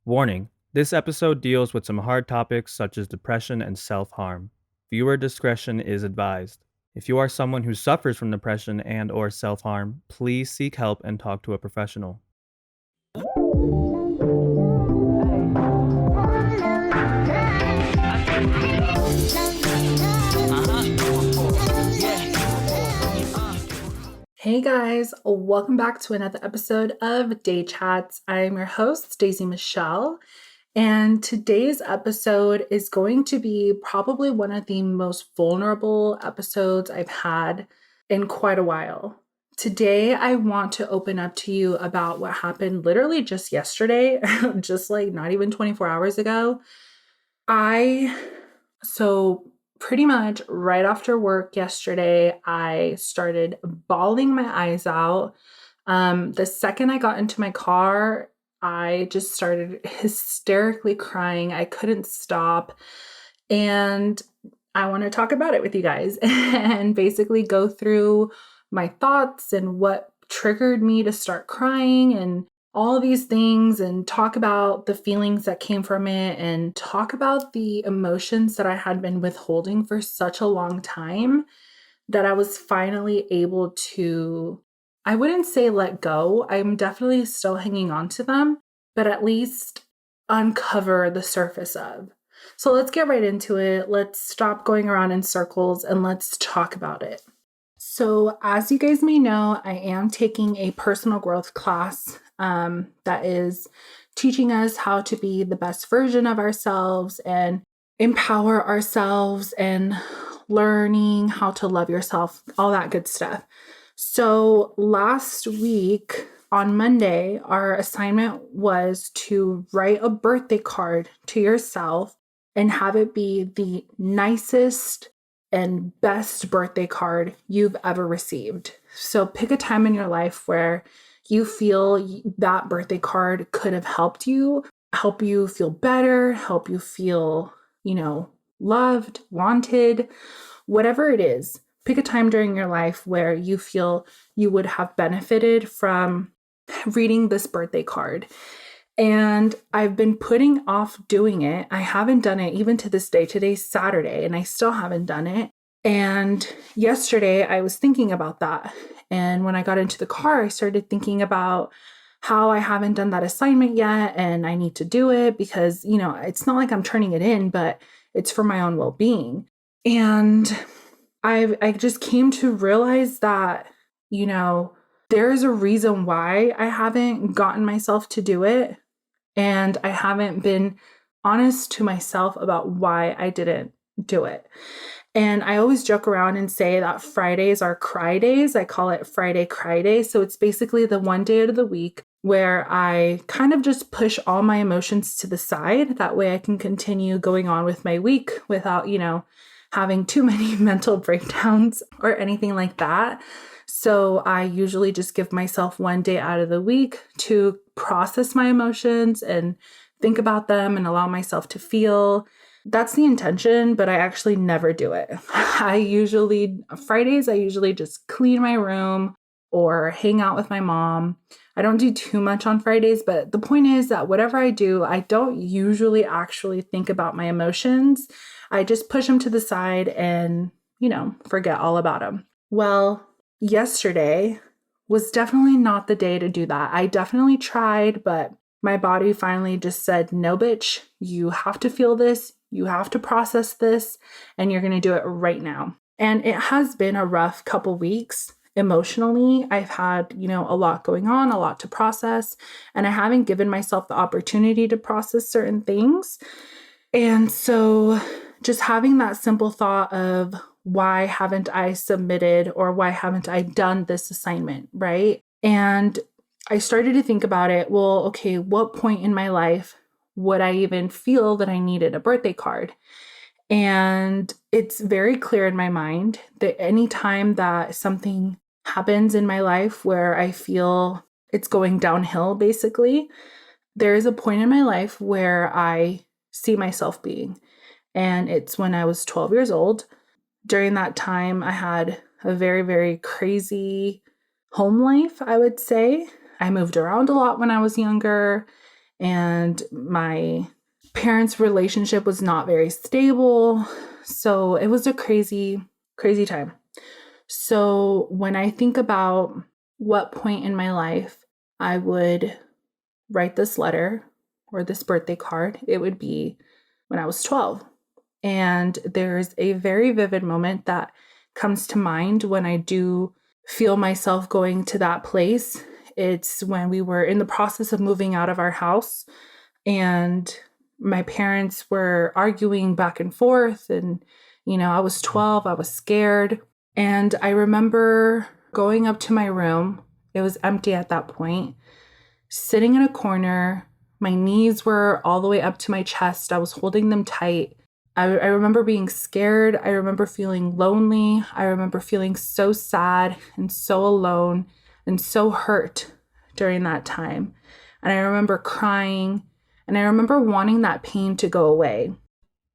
Warning: this episode deals with some hard topics such as depression and self harm. Viewer discretion is advised. If you are someone who suffers from depression and/or self harm, please seek help and talk to a professional. Hey guys, welcome back to another episode of Day Chats. I'm your host, Daisy Michelle, and today's episode is going to be probably one of the most vulnerable episodes I've had in quite a while. Today, I want to open up to you about what happened literally just yesterday, just like not even 24 hours ago. Pretty much right after work yesterday, I started bawling my eyes out. The second I got into my car, I just started hysterically crying. I couldn't stop. And I want to talk about it with you guys and basically go through my thoughts and what triggered me to start crying and all these things, and talk about the feelings that came from it and talk about the emotions that I had been withholding for such a long time that I was finally able to, I wouldn't say let go. I'm definitely still hanging on to them, but at least uncover the surface of. So let's get right into it. Let's stop going around in circles and let's talk about it. So as you guys may know, I am taking a personal growth class that is teaching us how to be the best version of ourselves and empower ourselves and learning how to love yourself, all that good stuff. So last week on Monday, our assignment was to write a birthday card to yourself and have it be the nicest and best birthday card you've ever received. So pick a time in your life where you feel that birthday card could have helped you, help you feel better, help you feel, loved, wanted, whatever it is. Pick a time during your life where you feel you would have benefited from reading this birthday card. And I've been putting off doing it. I haven't done it even to this day. Today's Saturday, and I still haven't done it. And yesterday I was thinking about that. And when I got into the car, I started thinking about how I haven't done that assignment yet. And I need to do it because, it's not like I'm turning it in, but it's for my own well-being. And I just came to realize that, there is a reason why I haven't gotten myself to do it. And I haven't been honest to myself about why I didn't do it. And I always joke around and say that Fridays are cry days. I call it Friday Cry Day. So it's basically the one day of the week where I kind of just push all my emotions to the side. That way I can continue going on with my week without, having too many mental breakdowns or anything like that. So I usually just give myself one day out of the week to process my emotions and think about them and allow myself to feel. That's the intention, but I actually never do it. Fridays, I usually just clean my room or hang out with my mom. I don't do too much on Fridays, but the point is that whatever I do, I don't usually actually think about my emotions. I just push them to the side and, forget all about them. Well, yesterday was definitely not the day to do that. I definitely tried, but my body finally just said, no, bitch, you have to feel this. You have to process this, and you're going to do it right now. And it has been a rough couple weeks emotionally. I've had, a lot going on, a lot to process, and I haven't given myself the opportunity to process certain things. And so just having that simple thought of why haven't I submitted or why haven't I done this assignment, right? And I started to think about it. Well, okay, what point in my life would I even feel that I needed a birthday card? And it's very clear in my mind that anytime that something happens in my life where I feel it's going downhill, basically, there is a point in my life where I see myself being. And it's when I was 12 years old. During that time, I had a very, very crazy home life, I would say. I moved around a lot when I was younger. and my parents' relationship was not very stable. So it was a crazy, crazy time. So when I think about what point in my life I would write this letter or this birthday card, it would be when I was 12. And there's a very vivid moment that comes to mind when I do feel myself going to that place. It's when we were in the process of moving out of our house, and my parents were arguing back and forth. And, I was 12, I was scared. And I remember going up to my room. It was empty at that point, sitting in a corner. My knees were all the way up to my chest. I was holding them tight. I remember being scared. I remember feeling lonely. I remember feeling so sad and so alone and so hurt during that time. And I remember crying, and I remember wanting that pain to go away.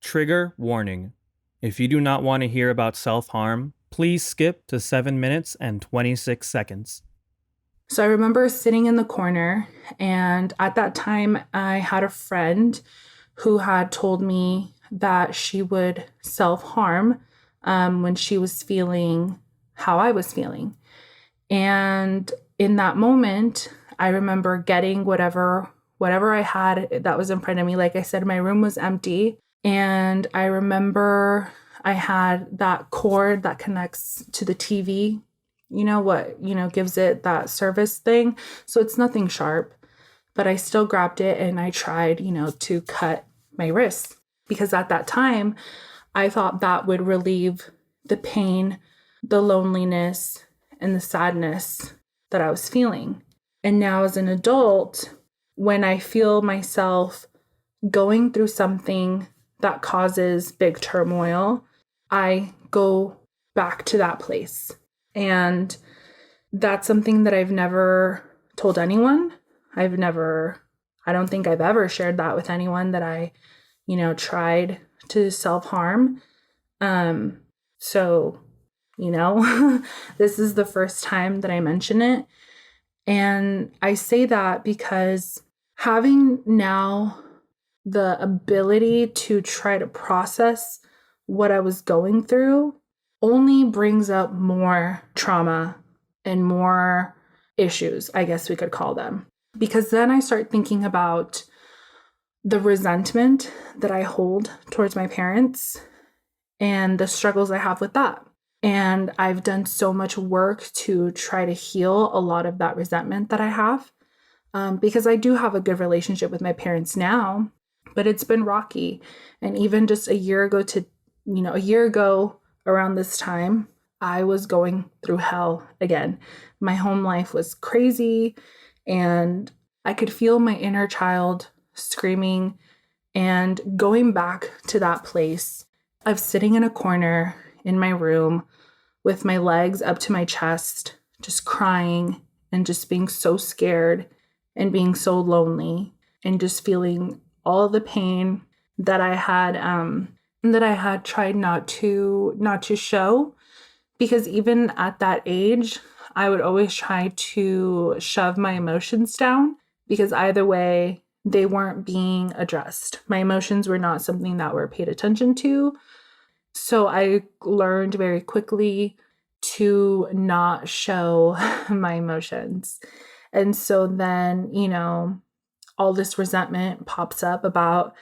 Trigger warning. If you do not want to hear about self-harm, please skip to 7 minutes and 26 seconds. So I remember sitting in the corner, and at that time, I had a friend who had told me that she would self-harm when she was feeling how I was feeling. And in that moment, I remember getting whatever I had that was in front of me. Like I said, my room was empty. And I remember I had that cord that connects to the TV, gives it that service thing. So it's nothing sharp, but I still grabbed it and I tried, to cut my wrists, because at that time I thought that would relieve the pain, the loneliness, and the sadness that I was feeling. And now as an adult, when I feel myself going through something that causes big turmoil, I go back to that place. And that's something that I've never told anyone. I don't think I've ever shared that with anyone, that I, tried to self-harm. So, this is the first time that I mention it. And I say that because having now the ability to try to process what I was going through only brings up more trauma and more issues, I guess we could call them. Because then I start thinking about the resentment that I hold towards my parents and the struggles I have with that. And I've done so much work to try to heal a lot of that resentment that I have, because I do have a good relationship with my parents now, but it's been rocky. And even just a year ago around this time, I was going through hell again. My home life was crazy, and I could feel my inner child screaming. And going back to that place of sitting in a corner in my room with my legs up to my chest, just crying and just being so scared and being so lonely and just feeling all the pain that I had tried not to show, because even at that age, I would always try to shove my emotions down, because either way, they weren't being addressed. My emotions were not something that were paid attention to. So I learned very quickly to not show my emotions. And so then, all this resentment pops up about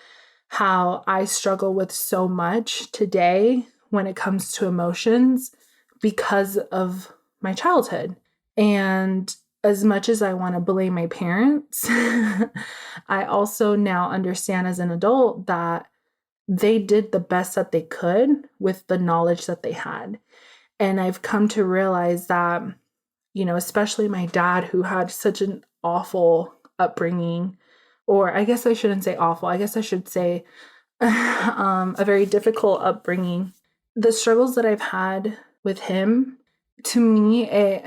how I struggle with so much today when it comes to emotions because of my childhood. And as much as I want to blame my parents, I also now understand as an adult that they did the best that they could with the knowledge that they had. And I've come to realize that, especially my dad, who had such an awful upbringing, or I guess I shouldn't say awful, I guess I should say a very difficult upbringing. The struggles that I've had with him, to me,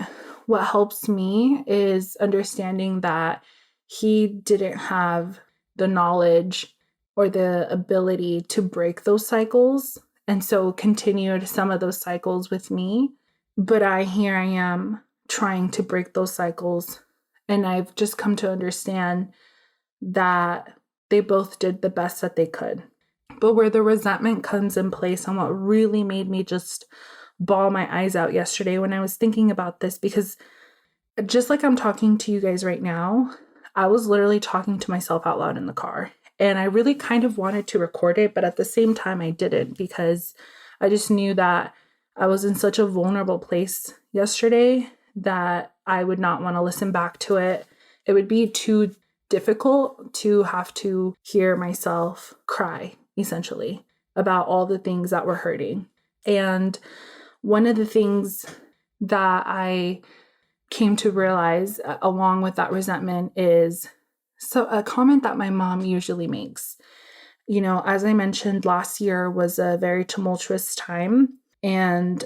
what helps me is understanding that he didn't have the knowledge or the ability to break those cycles, and so continued some of those cycles with me. But here I am trying to break those cycles, and I've just come to understand that they both did the best that they could. But where the resentment comes in place, and what really made me just bawl my eyes out yesterday when I was thinking about this, because just like I'm talking to you guys right now, I was literally talking to myself out loud in the car. And I really kind of wanted to record it, but at the same time, I didn't, because I just knew that I was in such a vulnerable place yesterday that I would not want to listen back to it. It would be too difficult to have to hear myself cry, essentially, about all the things that were hurting. And one of the things that I came to realize along with that resentment is a comment that my mom usually makes. You know, as I mentioned, last year was a very tumultuous time, and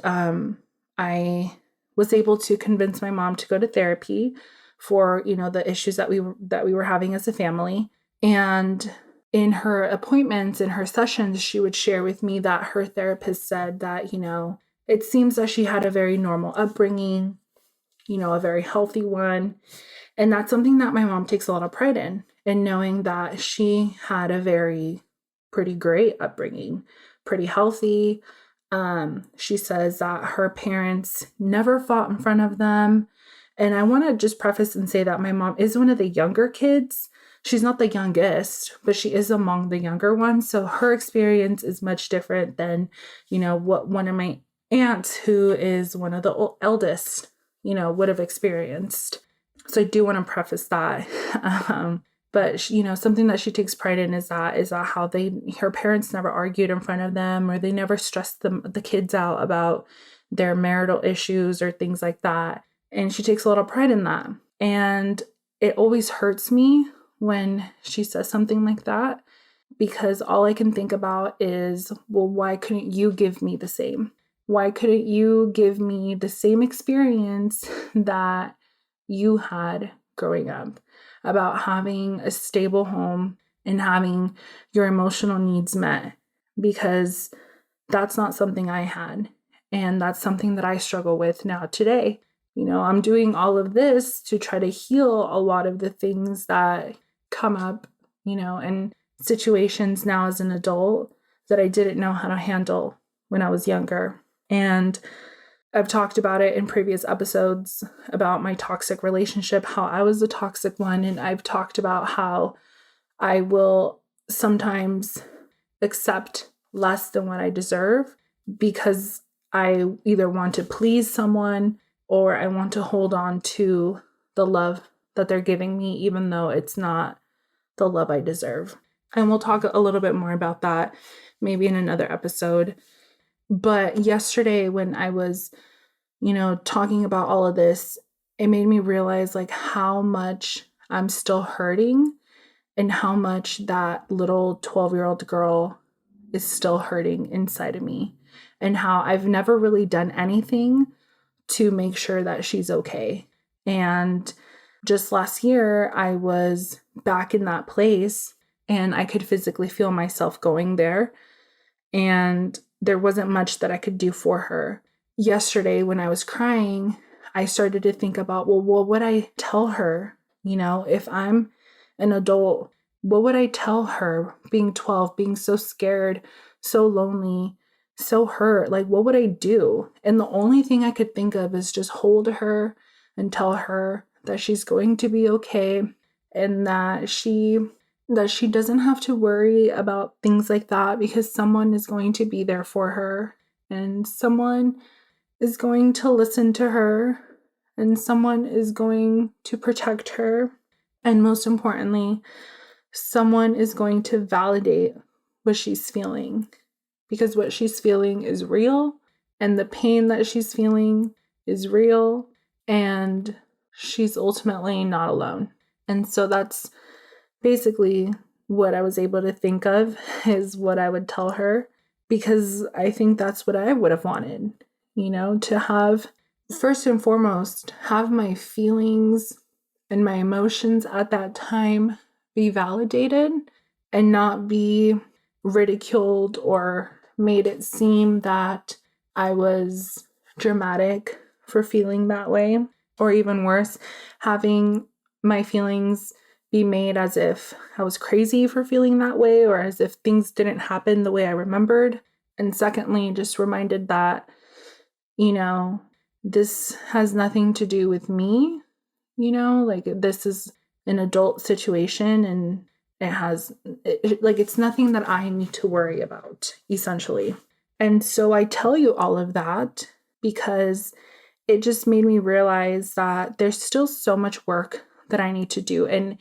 I was able to convince my mom to go to therapy for, you know, the issues that we were having as a family. And in her appointments, in her sessions, she would share with me that her therapist said that, you know, it seems that she had a very normal upbringing, you know, a very healthy one. And that's something that my mom takes a lot of pride in knowing that she had a very pretty great upbringing, pretty healthy. She says that her parents never fought in front of them. And I want to just preface and say that my mom is one of the younger kids. She's not the youngest, but she is among the younger ones. So her experience is much different than, you know, what one of my aunts, who is one of the eldest, you know, would have experienced. So I do want to preface that. But you know, something that she takes pride in is that how her parents never argued in front of them, or they never stressed the kids out about their marital issues or things like that. And she takes a lot of pride in that. And it always hurts me when she says something like that, because all I can think about is, well, why couldn't you give me the same? Why couldn't you give me the same experience that you had growing up, about having a stable home and having your emotional needs met? Because that's not something I had. And that's something that I struggle with now today. You know, I'm doing all of this to try to heal a lot of the things that come up, you know, in situations now as an adult that I didn't know how to handle when I was younger. And I've talked about it in previous episodes about my toxic relationship, how I was the toxic one. And I've talked about how I will sometimes accept less than what I deserve because I either want to please someone or I want to hold on to the love that they're giving me, even though it's not the love I deserve. And we'll talk a little bit more about that maybe in another episode. But yesterday when I was, you know, talking about all of this, it made me realize like how much I'm still hurting and how much that little 12-year-old girl is still hurting inside of me, and how I've never really done anything to make sure that she's okay. And just last year, I was back in that place and I could physically feel myself going there. And there wasn't much that I could do for her. Yesterday, when I was crying, I started to think about, well, what would I tell her? You know, if I'm an adult, what would I tell her being 12, being so scared, so lonely, so hurt? Like, what would I do? And the only thing I could think of is just hold her and tell her that she's going to be okay and that she doesn't have to worry about things like that, because someone is going to be there for her and someone is going to listen to her and someone is going to protect her. And most importantly, someone is going to validate what she's feeling, because what she's feeling is real and the pain that she's feeling is real and she's ultimately not alone. And so that's basically what I was able to think of is what I would tell her, because I think that's what I would have wanted, you know, to have, first and foremost, have my feelings and my emotions at that time be validated and not be ridiculed or made it seem that I was dramatic for feeling that way, or even worse, having my feelings be made as if I was crazy for feeling that way or as if things didn't happen the way I remembered. And secondly, just reminded that, this has nothing to do with me, like this is an adult situation and it's nothing that I need to worry about, essentially. And so I tell you all of that because it just made me realize that there's still so much work that I need to do. And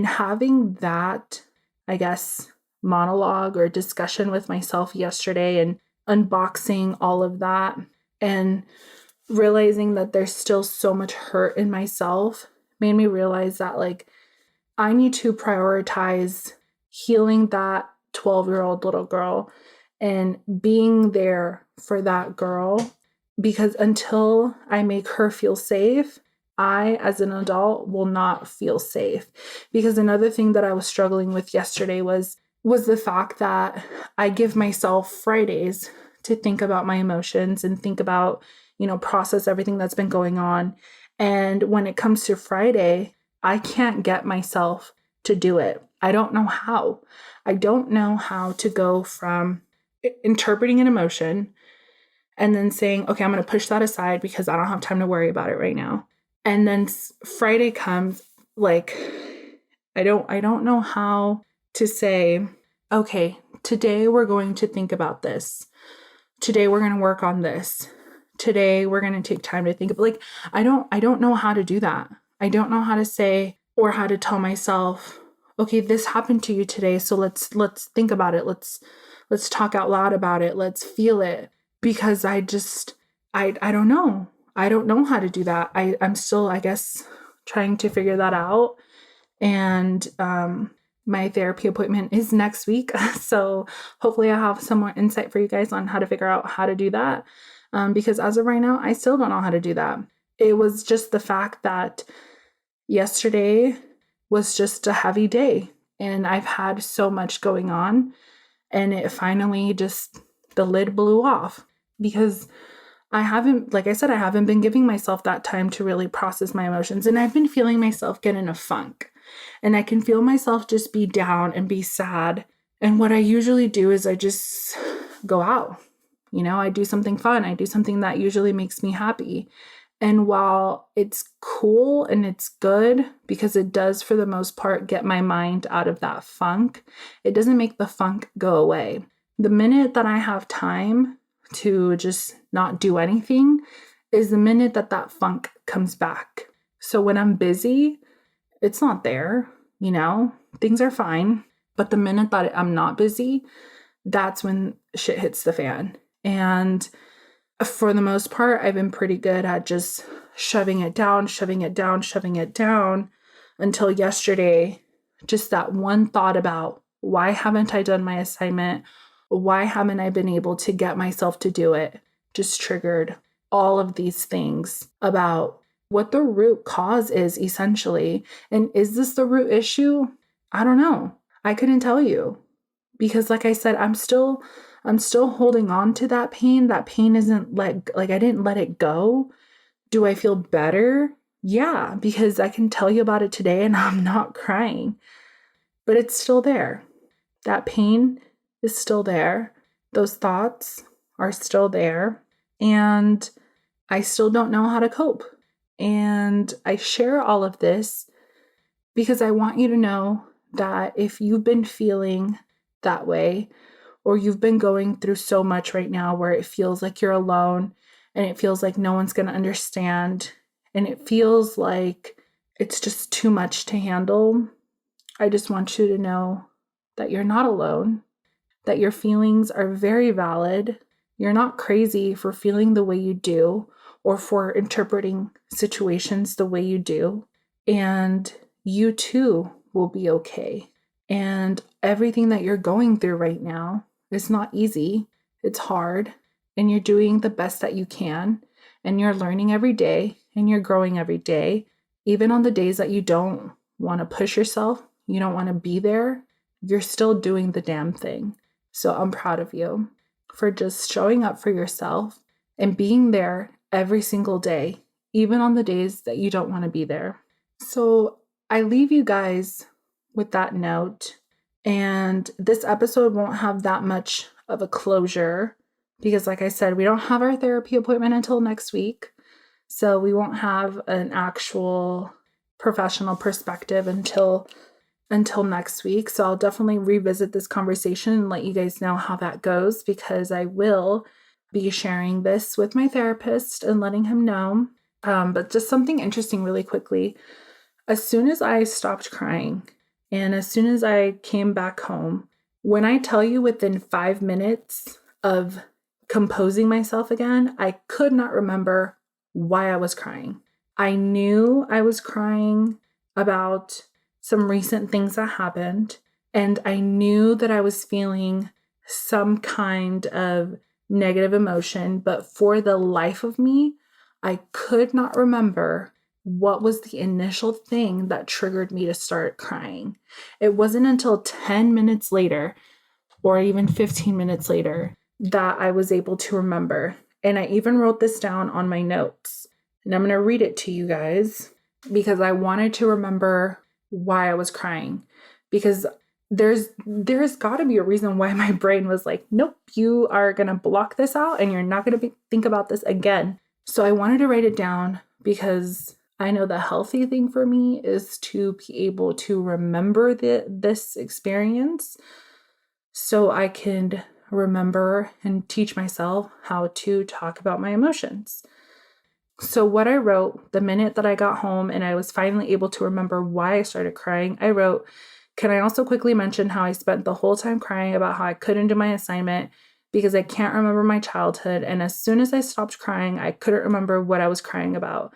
having that, I guess, monologue or discussion with myself yesterday and unboxing all of that and realizing that there's still so much hurt in myself made me realize that I need to prioritize healing that 12-year-old little girl and being there for that girl, because until I make her feel safe, I, as an adult, will not feel safe. Because another thing that I was struggling with yesterday was the fact that I give myself Fridays to think about my emotions and think about, process everything that's been going on. And when it comes to Friday, I can't get myself to do it. I don't know how. I don't know how to go from interpreting an emotion and then saying, okay, I'm going to push that aside because I don't have time to worry about it right now. And then Friday comes, I don't know how to say, okay, today we're going to think about this. Today we're going to work on this. Today we're going to take time to think about, I don't know how to do that. I don't know how to say or how to tell myself, okay, this happened to you today, so let's think about it. Let's talk out loud about it. Let's feel it, because I don't know. I don't know how to do that. I'm still, I guess, trying to figure that out. And my therapy appointment is next week. So hopefully I have some more insight for you guys on how to figure out how to do that. Because as of right now, I still don't know how to do that. It was just the fact that yesterday was just a heavy day and I've had so much going on, and it finally just, the lid blew off because I haven't been giving myself that time to really process my emotions, and I've been feeling myself get in a funk, and I can feel myself just be down and be sad. And what I usually do is I just go out, I do something fun. I do something that usually makes me happy. And while it's cool and it's good because it does, for the most part, get my mind out of that funk, it doesn't make the funk go away. The minute that I have time to just not do anything is the minute that funk comes back. So when I'm busy, it's not there, things are fine. But the minute that I'm not busy, that's when shit hits the fan. And for the most part, I've been pretty good at just shoving it down until yesterday. Just that one thought about, why haven't I done my assignment? Why haven't I been able to get myself to do it? Just triggered all of these things about what the root cause is, essentially. And is this the root issue? I don't know. I couldn't tell you, because like I said, I'm still holding on to that pain. That pain isn't I didn't let it go. Do I feel better? Yeah, because I can tell you about it today and I'm not crying, but it's still there. That pain is still there. Those thoughts are still there, and I still don't know how to cope. And I share all of this because I want you to know that if you've been feeling that way, or you've been going through so much right now where it feels like you're alone and it feels like no one's going to understand and it feels like it's just too much to handle, I just want you to know that you're not alone, that your feelings are very valid. You're not crazy for feeling the way you do or for interpreting situations the way you do. And you too will be okay. And everything that you're going through right now, it's not easy, it's hard, and you're doing the best that you can, and you're learning every day, and you're growing every day. Even on the days that you don't want to push yourself, you don't want to be there, you're still doing the damn thing. So I'm proud of you for just showing up for yourself and being there every single day, even on the days that you don't want to be there. So I leave you guys with that note. And this episode won't have that much of a closure because, like I said, we don't have our therapy appointment until next week. So we won't have an actual professional perspective until next week. So I'll definitely revisit this conversation and let you guys know how that goes, because I will be sharing this with my therapist and letting him know. But just something interesting really quickly. As soon as I stopped crying and as soon as I came back home, when I tell you within 5 minutes of composing myself again, I could not remember why I was crying. I knew I was crying about some recent things that happened, and I knew that I was feeling some kind of negative emotion, but for the life of me, I could not remember what was the initial thing that triggered me to start crying. It wasn't until 10 minutes later, or even 15 minutes later, that I was able to remember. And I even wrote this down on my notes. And I'm going to read it to you guys because I wanted to remember why I was crying. Because there's got to be a reason why my brain was like, nope, you are going to block this out and you're not going to think about this again. So I wanted to write it down because I know the healthy thing for me is to be able to remember this experience so I can remember and teach myself how to talk about my emotions. So what I wrote the minute that I got home and I was finally able to remember why I started crying, I wrote, can I also quickly mention how I spent the whole time crying about how I couldn't do my assignment because I can't remember my childhood. And as soon as I stopped crying, I couldn't remember what I was crying about.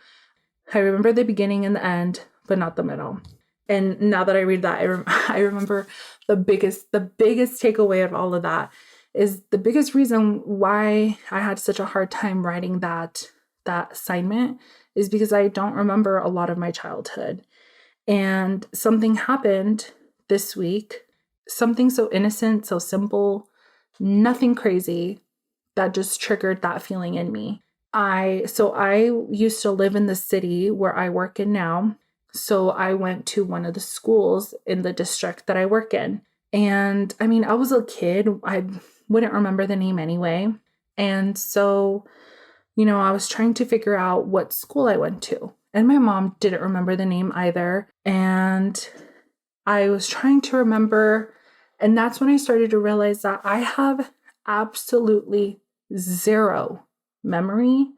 I remember the beginning and the end, but not the middle. And now that I read that, I remember the biggest takeaway of all of that is the biggest reason why I had such a hard time writing that assignment is because I don't remember a lot of my childhood. And something happened this week, something so innocent, so simple, nothing crazy, that just triggered that feeling in me. I used to live in the city where I work in now. So I went to one of the schools in the district that I work in. And I mean, I was a kid. I wouldn't remember the name anyway. And so, I was trying to figure out what school I went to. And my mom didn't remember the name either. And I was trying to remember. And that's when I started to realize that I have absolutely zero memory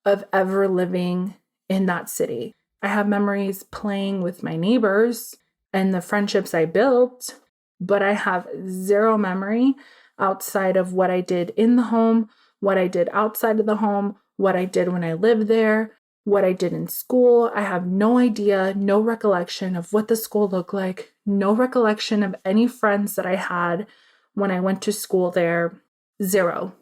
of ever living in that city. I have memories playing with my neighbors and the friendships I built, but I have zero memory outside of what I did in the home, what I did outside of the home, what I did when I lived there, what I did in school. I have no idea, no recollection of what the school looked like, no recollection of any friends that I had when I went to school there. Zero.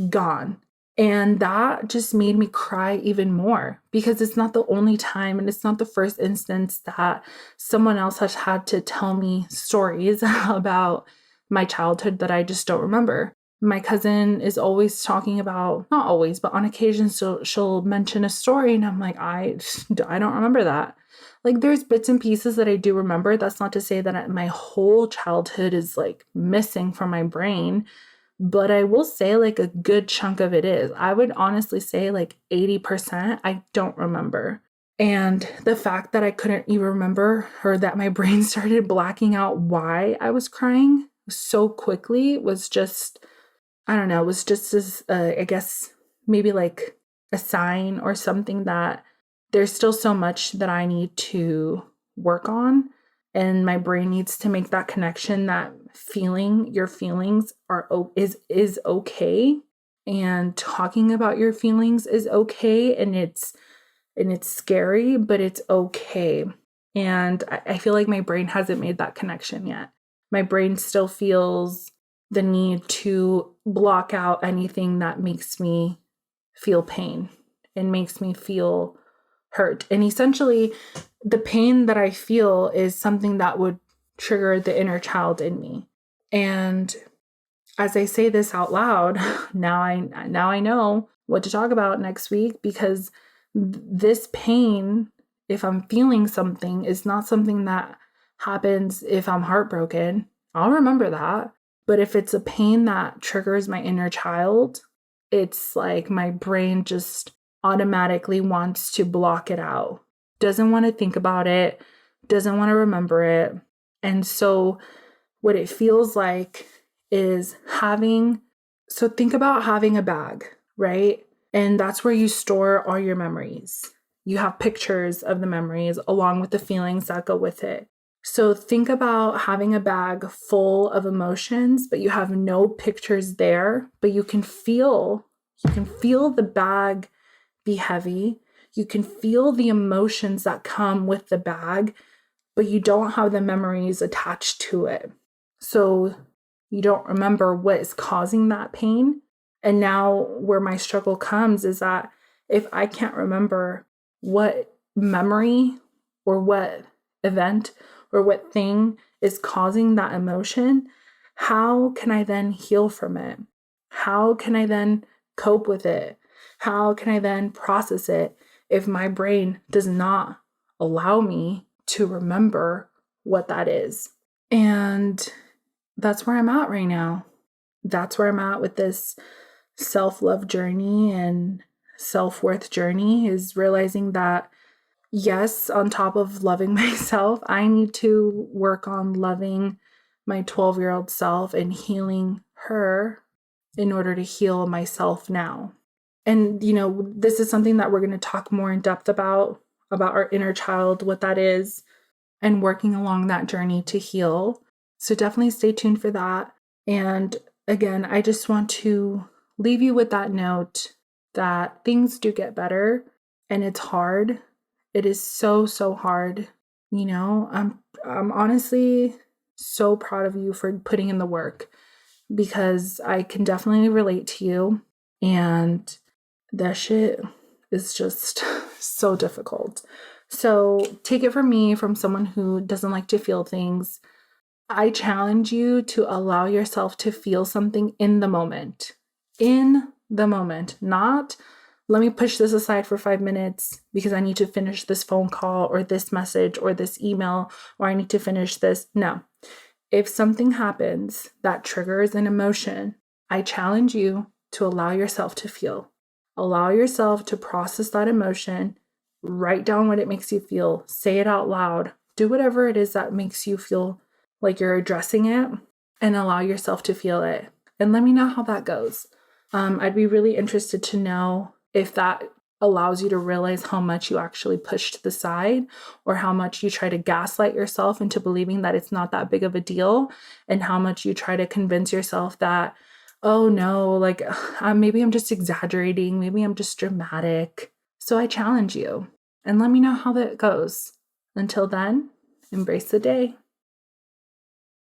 Gone. And that just made me cry even more because it's not the only time and it's not the first instance that someone else has had to tell me stories about my childhood that I just don't remember. My cousin is always talking about, not always, but on occasion, so she'll mention a story and I'm like, I don't remember that. Like there's bits and pieces that I do remember. That's not to say that my whole childhood is like missing from my brain. But I will say like a good chunk of it is. I would honestly say like 80% I don't remember. And the fact that I couldn't even remember or that my brain started blacking out why I was crying so quickly was just, I don't know, it was just as, I guess, maybe like a sign or something that there's still so much that I need to work on. And my brain needs to make that connection that feeling your feelings is okay, and talking about your feelings is okay, and it's scary, but it's okay. And I feel like my brain hasn't made that connection yet. My brain still feels the need to block out anything that makes me feel pain and makes me feel hurt. And essentially, the pain that I feel is something that would trigger the inner child in me. And as I say this out loud, now I know what to talk about next week, because this pain if I'm feeling something, is not something that happens if I'm heartbroken. I'll remember that. But if it's a pain that triggers my inner child, it's like my brain just automatically wants to block it out, doesn't want to think about it, doesn't want to remember it. And so what it feels like is so think about having a bag, right? And that's where you store all your memories. You have pictures of the memories along with the feelings that go with it. So think about having a bag full of emotions, but you have no pictures there, but you can feel the bag be heavy. You can feel the emotions that come with the bag, but you don't have the memories attached to it. So you don't remember what is causing that pain. And now where my struggle comes is that if I can't remember what memory or what event or what thing is causing that emotion, how can I then heal from it? How can I then cope with it? How can I then process it if my brain does not allow me to remember what that is? And that's where I'm at right now. That's where I'm at with this self-love journey and self-worth journey, is realizing that yes, on top of loving myself, I need to work on loving my 12-year-old self and healing her in order to heal myself now. And, this is something that we're going to talk more in depth about our inner child, what that is, and working along that journey to heal. So definitely stay tuned for that. And again, I just want to leave you with that note that things do get better, and it's hard. It is so, so hard. I'm honestly so proud of you for putting in the work, because I can definitely relate to you, and that shit is just so difficult. So take it from me, from someone who doesn't like to feel things. I challenge you to allow yourself to feel something in the moment. In the moment, not let me push this aside for 5 minutes because I need to finish this phone call or this message or this email, or I need to finish this. No. If something happens that triggers an emotion, I challenge you to allow yourself to feel. Allow yourself to process that emotion. Write down what it makes you feel. Say it out loud. Do whatever it is that makes you feel like you're addressing it, and allow yourself to feel it. And let me know how that goes. I'd be really interested to know if that allows you to realize how much you actually push to the side, or how much you try to gaslight yourself into believing that it's not that big of a deal, and how much you try to convince yourself that, oh no, like maybe I'm just exaggerating, maybe I'm just dramatic. So I challenge you, and let me know how that goes. Until then, embrace the day.